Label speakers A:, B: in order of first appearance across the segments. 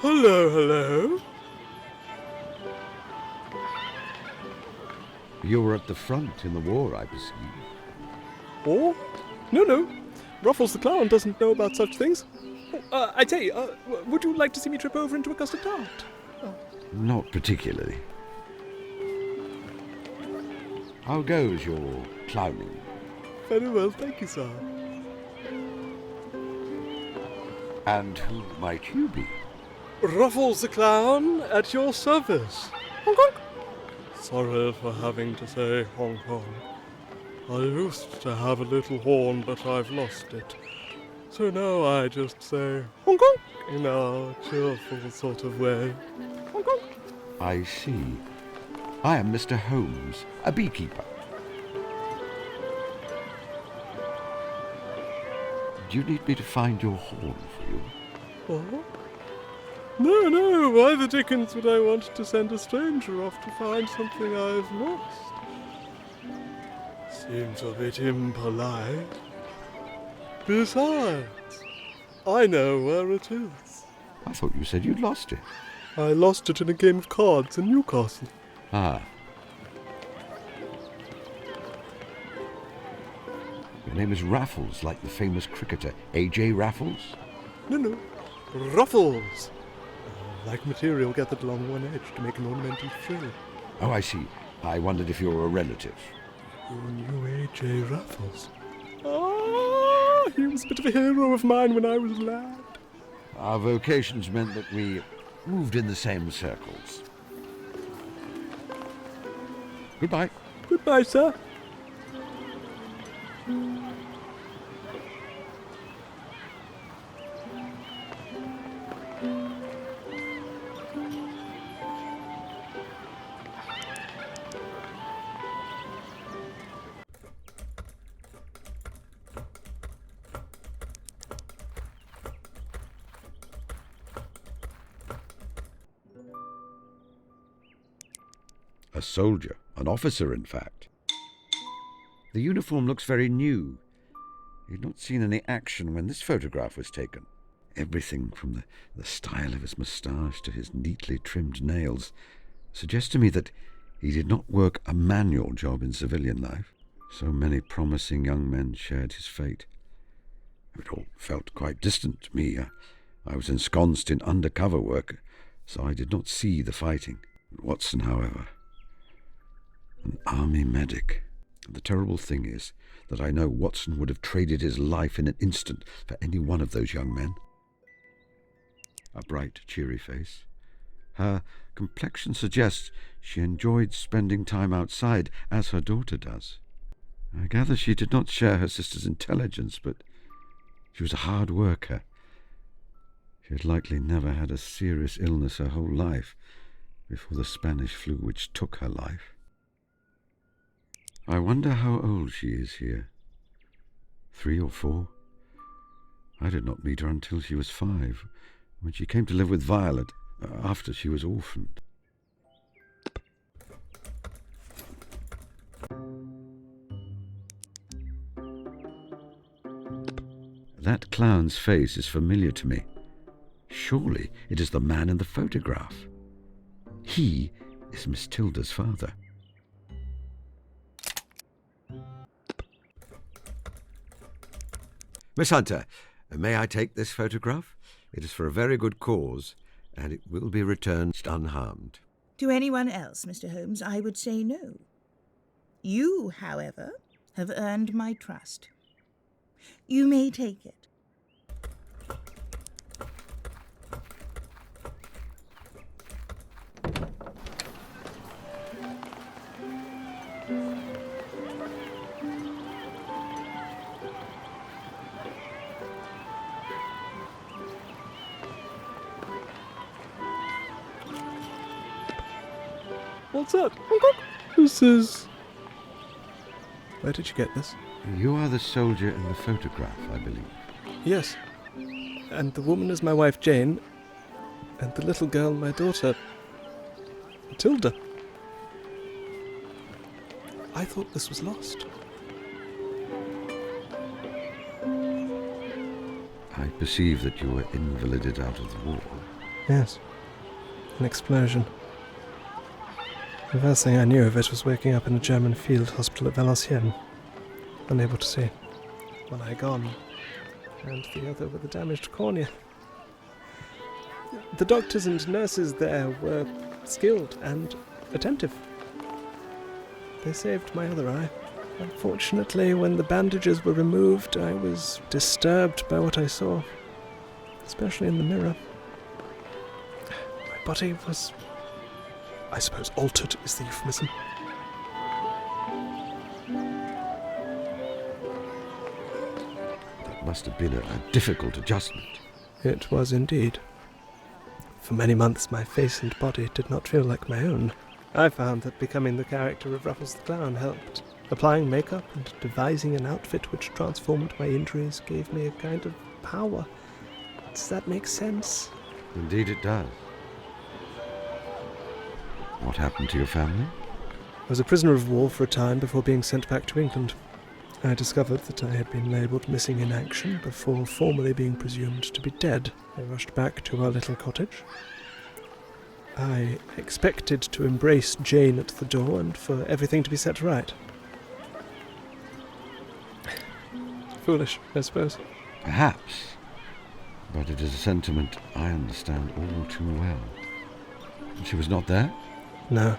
A: Hello, hello.
B: You were at the front in the war, I perceive.
A: Oh? No. Ruffles the Clown doesn't know about such things. Oh, I tell you, would you like to see me trip over into a custard tart?
B: Not particularly. How goes your clowning?
A: Very well, thank you, sir.
B: And who might you be?
A: Ruffles the Clown, at your service. Honk honk. Sorry for having to say honk honk. I used to have a little horn, but I've lost it. So now I just say honk honk in a cheerful sort of way. Honk honk.
B: I see. I am Mr. Holmes, a beekeeper. Do you need me to find your horn for you?
A: Oh? No, why the dickens would I want to send a stranger off to find something I've lost? Seems a bit impolite. Besides, I know where it is.
B: I thought you said you'd lost it.
A: I lost it in a game of cards in Newcastle.
B: Ah. Your name is Raffles, like the famous cricketer A.J. Raffles?
A: No. Ruffles. Like material gathered along one edge to make an ornamental frill.
B: Oh, I see. I wondered if you were a relative.
A: You knew A.J. Raffles? Ah, he was a bit of a hero of mine when I was a lad.
B: Our vocations meant that we moved in the same circles. Goodbye.
A: Goodbye, sir.
B: A soldier, an officer, in fact. The uniform looks very new. He'd not seen any action when this photograph was taken. Everything from the style of his moustache to his neatly trimmed nails suggests to me that he did not work a manual job in civilian life. So many promising young men shared his fate. It all felt quite distant to me. I was ensconced in undercover work, so I did not see the fighting. Watson, however, an army medic. And the terrible thing is that I know Watson would have traded his life in an instant for any one of those young men. A bright, cheery face. Her complexion suggests she enjoyed spending time outside, as her daughter does. I gather she did not share her sister's intelligence, but she was a hard worker. She had likely never had a serious illness her whole life before the Spanish flu which took her life. I wonder how old she is here. 3 or 4? I did not meet her until she was 5, when she came to live with Violet after she was orphaned. That clown's face is familiar to me. Surely it is the man in the photograph. He is Miss Tilda's father. Miss Hunter, may I take this photograph? It is for a very good cause, and it will be returned unharmed.
C: To anyone else, Mr. Holmes, I would say no. You, however, have earned my trust. You may take it.
A: What's that? Honk honk. This is... Where did you get this?
B: You are the soldier in the photograph, I believe.
A: Yes. And the woman is my wife, Jane. And the little girl, my daughter, Tilda. I thought this was lost.
B: I perceive that you were invalided out of the war.
A: Yes. An explosion. The first thing I knew of it was waking up in a German field hospital at Valenciennes, unable to see. One eye gone, and the other with a damaged cornea. The doctors and nurses there were skilled and attentive. They saved my other eye. Unfortunately, when the bandages were removed, I was disturbed by what I saw, especially in the mirror. My body was, I suppose, altered is the euphemism.
B: That must have been a difficult adjustment.
A: It was indeed. For many months my face and body did not feel like my own. I found that becoming the character of Ruffles the Clown helped. Applying makeup and devising an outfit which transformed my injuries gave me a kind of power. Does that make sense?
B: Indeed it does. What happened to your family?
A: I was a prisoner of war for a time before being sent back to England. I discovered that I had been labelled missing in action before formally being presumed to be dead. I rushed back to our little cottage. I expected to embrace Jane at the door and for everything to be set right. Foolish, I suppose.
B: Perhaps. But it is a sentiment I understand all too well. She was not there?
A: No.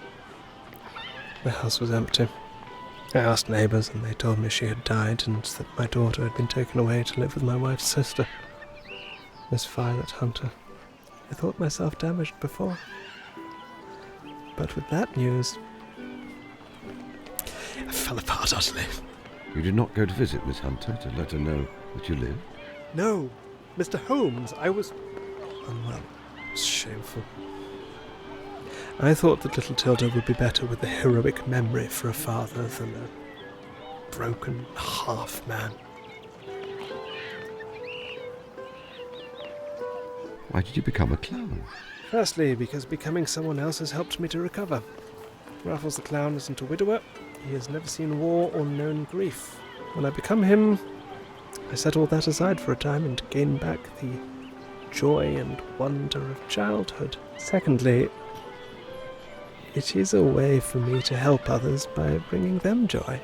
A: The house was empty. I asked neighbours and they told me she had died and that my daughter had been taken away to live with my wife's sister, Miss Violet Hunter. I thought myself damaged before. But with that news, I fell apart utterly.
B: You did not go to visit Miss Hunter to let her know that you lived?
A: No, Mr. Holmes, I was unwell. It was shameful. I thought that little Tilda would be better with a heroic memory for a father than a broken half-man.
B: Why did you become a clown?
A: Firstly, because becoming someone else has helped me to recover. Ruffles the Clown isn't a widower. He has never seen war or known grief. When I become him, I set all that aside for a time and gain back the joy and wonder of childhood. Secondly, it is a way for me to help others by bringing them joy.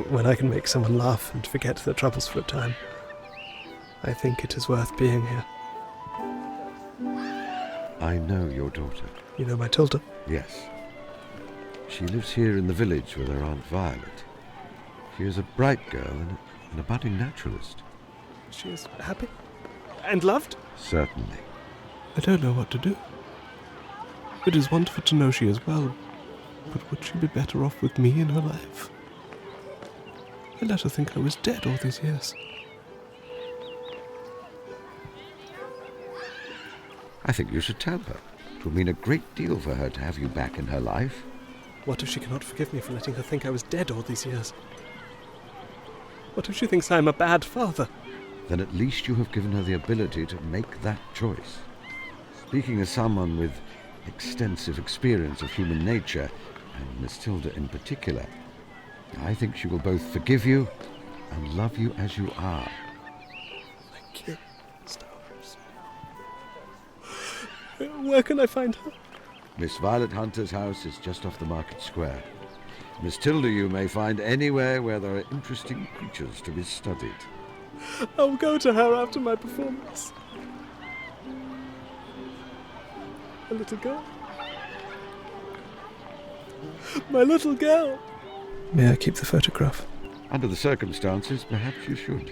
A: When I can make someone laugh and forget their troubles for a time, I think it is worth being here.
B: I know your daughter.
A: You know my Tilda?
B: Yes. She lives here in the village with her Aunt Violet. She is a bright girl and a budding naturalist.
A: She is happy? And loved?
B: Certainly.
A: I don't know what to do. It is wonderful to know she is well, but would she be better off with me in her life? I let her think I was dead all these years.
B: I think you should tell her. It will mean a great deal for her to have you back in her life.
A: What if she cannot forgive me for letting her think I was dead all these years? What if she thinks I am a bad father?
B: Then at least you have given her the ability to make that choice. Speaking as someone with extensive experience of human nature, and Miss Tilda in particular, I think she will both forgive you and love you as you are.
A: Thank you, Mr. Holmes. Where can I find her?
B: Miss Violet Hunter's house is just off the market square. Miss Tilda you may find anywhere where there are interesting creatures to be studied.
A: I'll go to her after my performance. A little girl. My little girl. May I keep the photograph?
B: Under the circumstances, perhaps you should.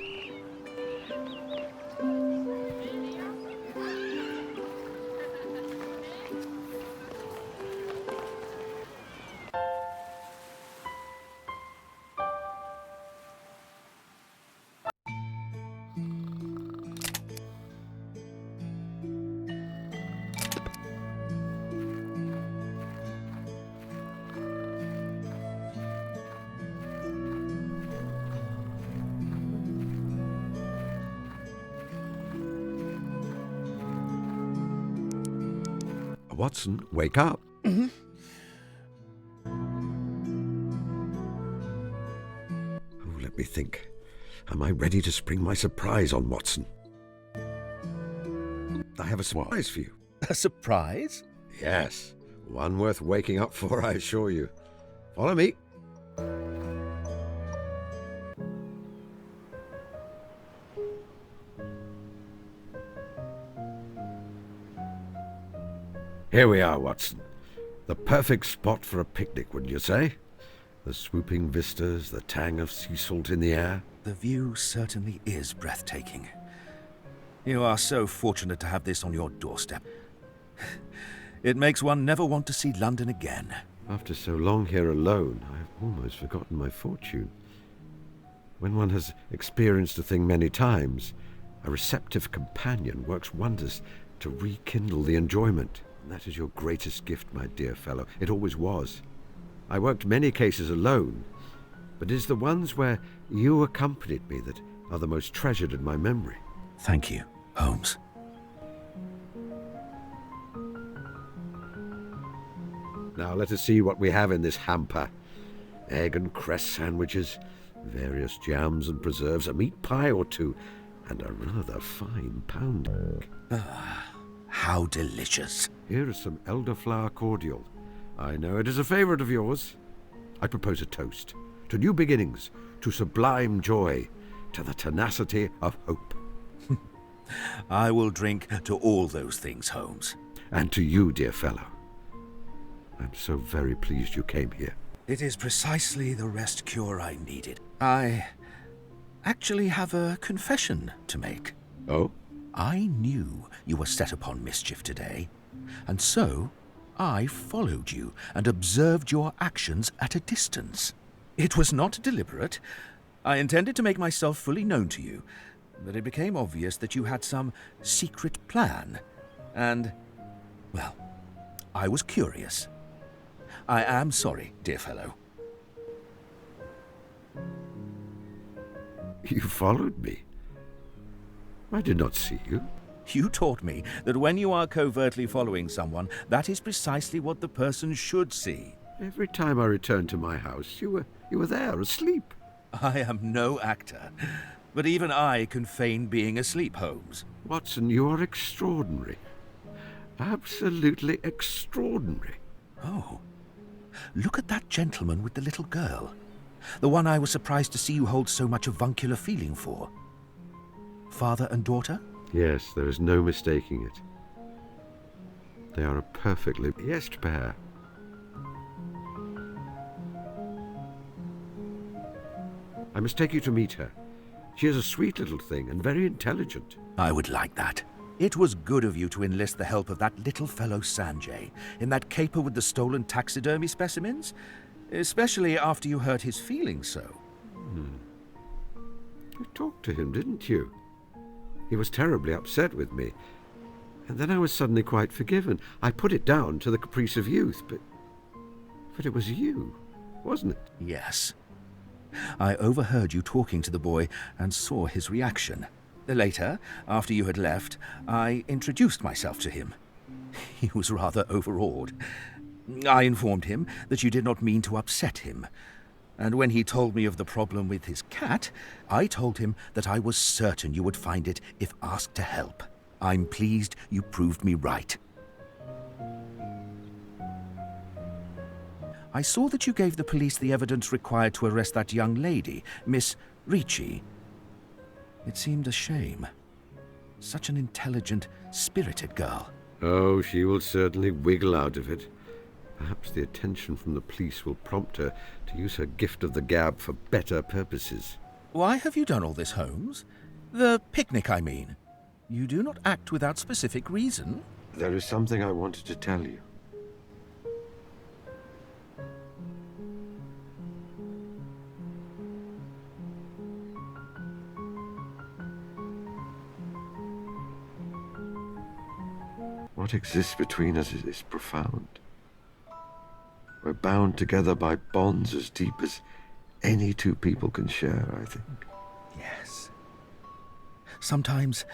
B: Watson, wake up.
C: Mm-hmm.
B: Oh, let me think. Am I ready to spring my surprise on Watson? I have a surprise for you.
D: A surprise?
B: Yes, one worth waking up for, I assure you. Follow me. Here we are, Watson. The perfect spot for a picnic, wouldn't you say? The swooping vistas, the tang of sea salt in the air.
D: The view certainly is breathtaking. You are so fortunate to have this on your doorstep. It makes one never want to see London again.
B: After so long here alone, I have almost forgotten my fortune. When one has experienced a thing many times, a receptive companion works wonders to rekindle the enjoyment. And that is your greatest gift, my dear fellow. It always was. I worked many cases alone, but it is the ones where you accompanied me that are the most treasured in my memory.
D: Thank you, Holmes.
B: Now let us see what we have in this hamper. Egg and cress sandwiches, various jams and preserves, a meat pie or two, and a rather fine pounding.
D: How delicious.
B: Here is some elderflower cordial. I know it is a favourite of yours. I propose a toast to new beginnings, to sublime joy, to the tenacity of hope.
D: I will drink to all those things, Holmes.
B: And to you, dear fellow. I'm so very pleased you came here.
D: It is precisely the rest cure I needed. I actually have a confession to make.
B: Oh?
D: I knew you were set upon mischief today, and so I followed you and observed your actions at a distance. It was not deliberate. I intended to make myself fully known to you, but it became obvious that you had some secret plan, and, well, I was curious. I am sorry, dear fellow.
B: You followed me. I did not see you.
D: You taught me that when you are covertly following someone, that is precisely what the person should see.
B: Every time I returned to my house, you were there, asleep.
D: I am no actor, but even I can feign being asleep, Holmes.
B: Watson, you are extraordinary. Absolutely extraordinary.
D: Oh, look at that gentleman with the little girl. The one I was surprised to see you hold so much avuncular feeling for. Father and daughter?
B: Yes, there is no mistaking it. They are a perfectly yes pair. I must take you to meet her. She is a sweet little thing and very intelligent.
D: I would like that. It was good of you to enlist the help of that little fellow Sanjay in that caper with the stolen taxidermy specimens, especially after you hurt his feelings so.
B: You talked to him, didn't you? He was terribly upset with me, and then I was suddenly quite forgiven. I put it down to the caprice of youth, but it was you, wasn't it?
D: Yes. I overheard you talking to the boy and saw his reaction. Later, after you had left, I introduced myself to him. He was rather overawed. I informed him that you did not mean to upset him, and when he told me of the problem with his cat, I told him that I was certain you would find it if asked to help. I'm pleased you proved me right. I saw that you gave the police the evidence required to arrest that young lady, Miss Ricci. It seemed a shame. Such an intelligent, spirited girl.
B: Oh, she will certainly wiggle out of it. Perhaps the attention from the police will prompt her to use her gift of the gab for better purposes.
D: Why have you done all this, Holmes? The picnic, I mean. You do not act without specific reason.
B: There is something I wanted to tell you. What exists between us is profound. We're bound together by bonds as deep as any two people can share, I think.
D: Yes. Sometimes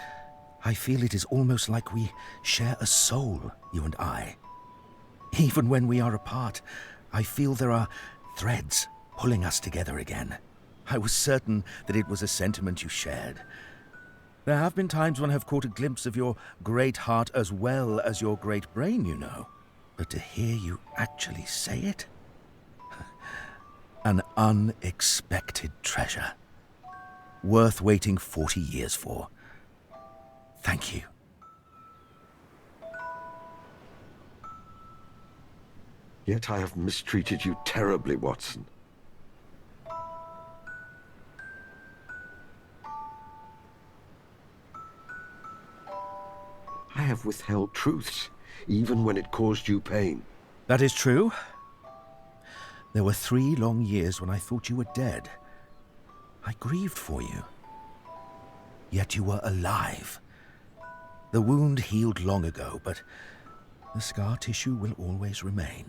D: I feel it is almost like we share a soul, you and I. Even when we are apart, I feel there are threads pulling us together again. I was certain that it was a sentiment you shared. There have been times when I have caught a glimpse of your great heart as well as your great brain, you know. But to hear you actually say it? An unexpected treasure. Worth waiting 40 years for. Thank you.
B: Yet I have mistreated you terribly, Watson. I have withheld truths, even when it caused you pain.
D: That is true. There were 3 long years when I thought you were dead. I grieved for you. Yet you were alive. The wound healed long ago, but the scar tissue will always remain.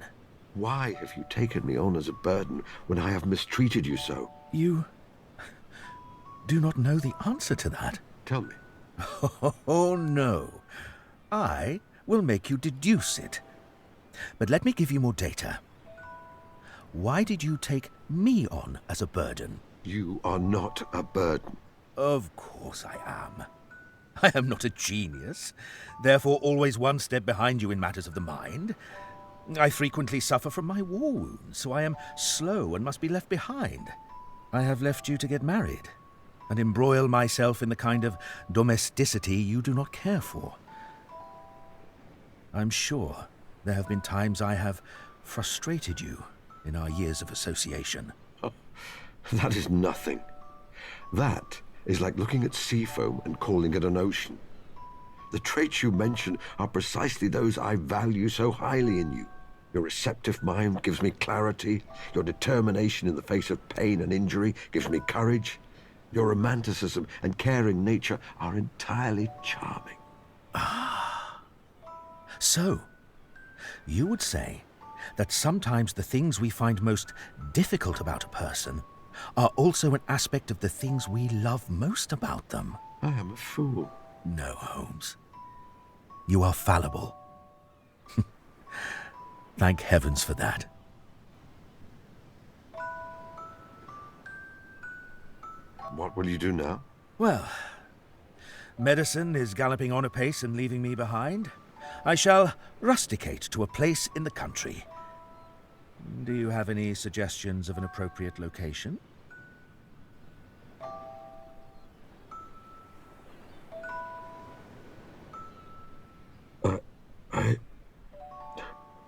B: Why have you taken me on as a burden when I have mistreated you so?
D: You do not know the answer to that.
B: Tell me.
D: Oh, no. I will make you deduce it. But let me give you more data. Why did you take me on as a burden?
B: You are not a burden.
D: Of course I am. I am not a genius, therefore always one step behind you in matters of the mind. I frequently suffer from my war wounds, so I am slow and must be left behind. I have left you to get married, and embroil myself in the kind of domesticity you do not care for. I'm sure there have been times I have frustrated you in our years of association.
B: Oh, that is nothing. That is like looking at sea foam and calling it an ocean. The traits you mention are precisely those I value so highly in you. Your receptive mind gives me clarity. Your determination in the face of pain and injury gives me courage. Your romanticism and caring nature are entirely charming.
D: So, you would say that sometimes the things we find most difficult about a person are also an aspect of the things we love most about them.
B: I am a fool.
D: No, Holmes. You are fallible. Thank heavens for that.
B: What will you do now?
D: Well, medicine is galloping on apace and leaving me behind. I shall rusticate to a place in the country. Do you have any suggestions of an appropriate location?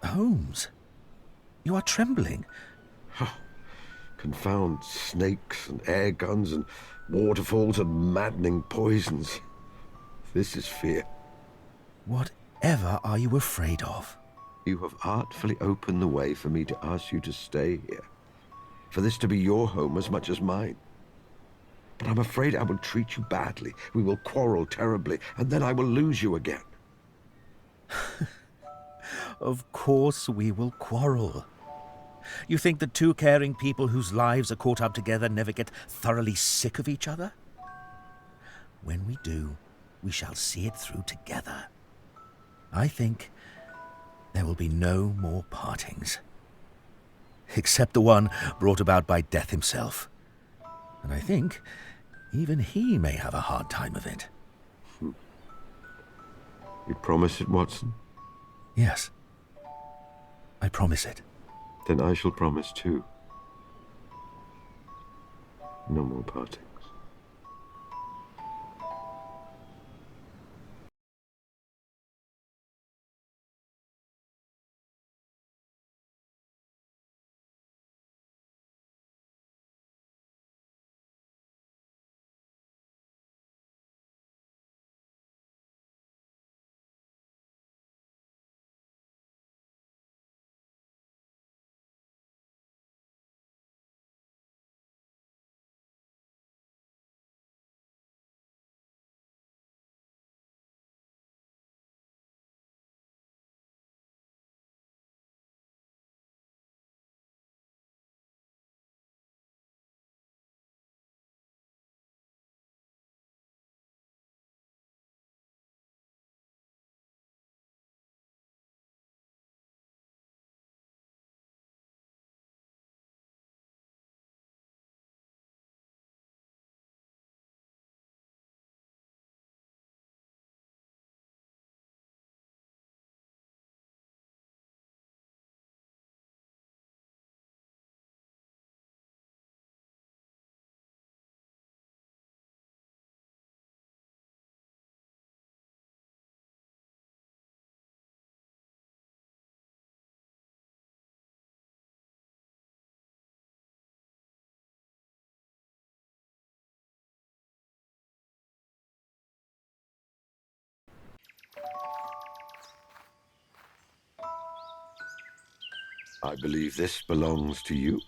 D: Holmes, you are trembling.
B: Confound snakes and air guns and waterfalls and maddening poisons. This is fear.
D: Whatever are you afraid of?
B: You have artfully opened the way for me to ask you to stay here, for this to be your home as much as mine. But I'm afraid I will treat you badly. We will quarrel terribly, and then I will lose you again.
D: Of course we will quarrel. You think that 2 caring people whose lives are caught up together never get thoroughly sick of each other? When we do, we shall see it through together. I think there will be no more partings. Except the one brought about by Death himself. And I think even he may have a hard time of it.
B: You promise it, Watson?
D: Yes. I promise it.
B: Then I shall promise too. No more parting. I believe this belongs to you.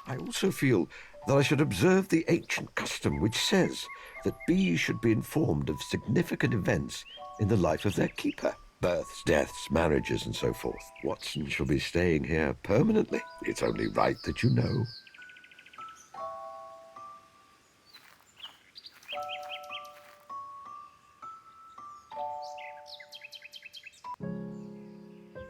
B: I also feel that I should observe the ancient custom which says that bees should be informed of significant events in the life of their keeper. Births, deaths, marriages, and so forth. Watson shall be staying here permanently. It's only right that you know.